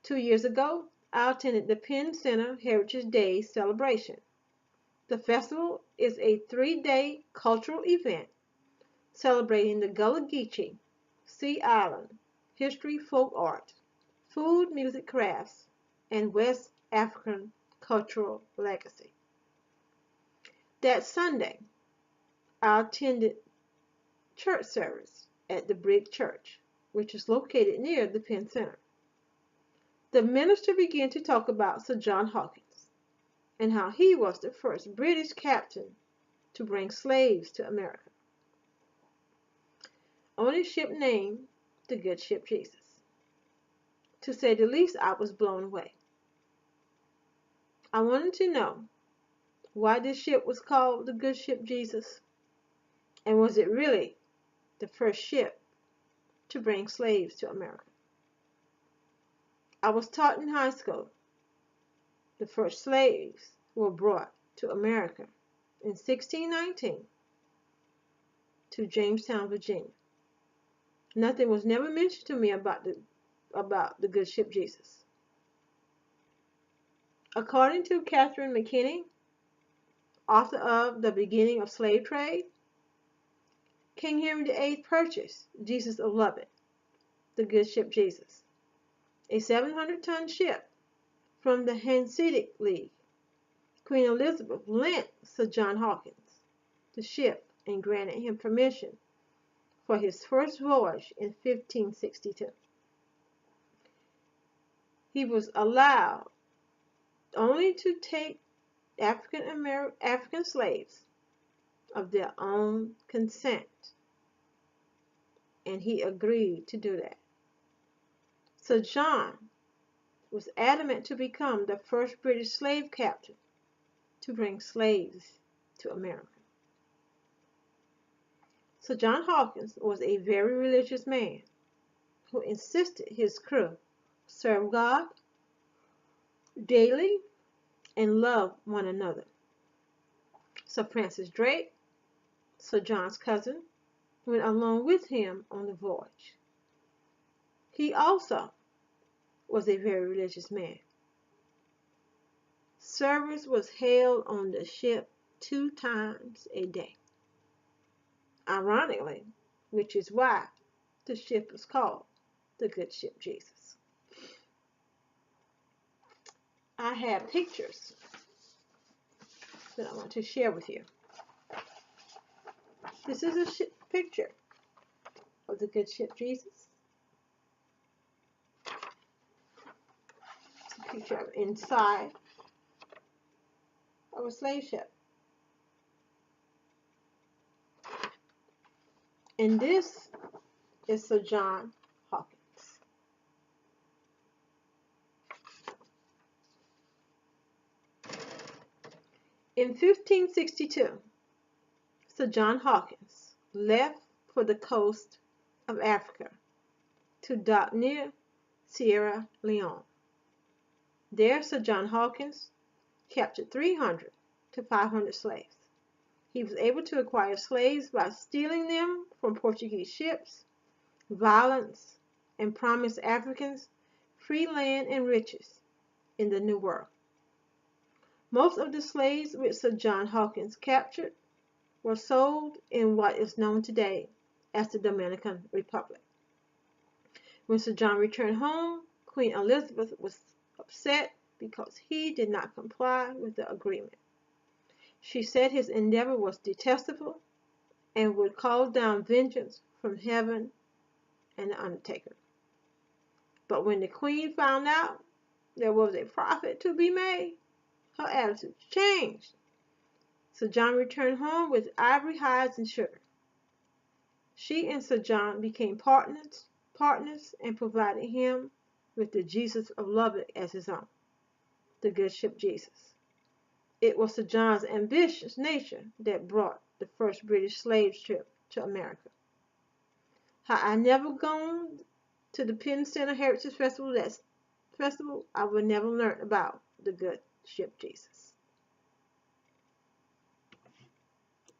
2 years ago, I attended the Penn Center Heritage Day celebration. The festival is a 3-day cultural event celebrating the Gullah Geechee, Sea Island, history, folk art, food, music, crafts, and West African cultural legacy. That Sunday, I attended church service at the Brick Church, which is located near the Penn Center. The minister began to talk about Sir.John Hawkins and how he was the first British captain to bring slaves to America on a ship named the Good Ship Jesus. To say the least, I was blown away. I wanted to know why this ship was called the Good Ship Jesus, and was it really the first ship to bring slaves to America? I was taught in high school the first slaves were brought to America in 1619 to Jamestown, Virginia. Nothing was never mentioned to me about the Good Ship Jesus. According to Catherine McKinney, author of The Beginning of Slave Trade, King Henry VIII purchased Jesus of Lubeck, the Good Ship Jesus, a 700-ton ship from the Hanseatic League. Queen Elizabeth lent Sir.John Hawkins the ship and granted him permission for his first voyage in 1562. He was allowed only to take African slaves of their own consent, and he agreed to do that. Sir John was adamant to become the first British slave captain to bring slaves to America. Sir John Hawkins was a very religious man who insisted his crew serve God daily and love one another. Sir Francis Drake, Sir John's cousin, went along with him on the voyage. He also was a very religious man. Service was held on the ship 2 times a day. Ironically, which is why the ship is called the Good Ship Jesus. I have pictures that I want to share with you. This is a picture of the Good Ship Jesus. It's a picture of inside of a slave ship. And this is Sir John Hawkins. In 1562, Sir John Hawkins left for the coast of Africa to dock near Sierra Leone. There, Sir John Hawkins captured 300 to 500 slaves. He was able to acquire slaves by stealing them from Portuguese ships, violence, and promised Africans free land and riches in the New World. Most of the slaves which Sir John Hawkins captured were sold in what is known today as the Dominican Republic. When Sir John returned home, Queen Elizabeth was upset because he did not comply with the agreement. She said his endeavor was detestable and would call down vengeance from heaven and the undertaker. But when the Queen found out there was a profit to be made, her attitude changed. Sir John returned home with ivory hides and sugar. She and Sir John became partners and provided him with the Jesus of Lubeck as his own, the Good Ship Jesus. It was Sir John's ambitious nature that brought the first British slave ship to America. Had I never gone to the Penn Center Heritage Festival, I would never learn about the Good Ship Jesus.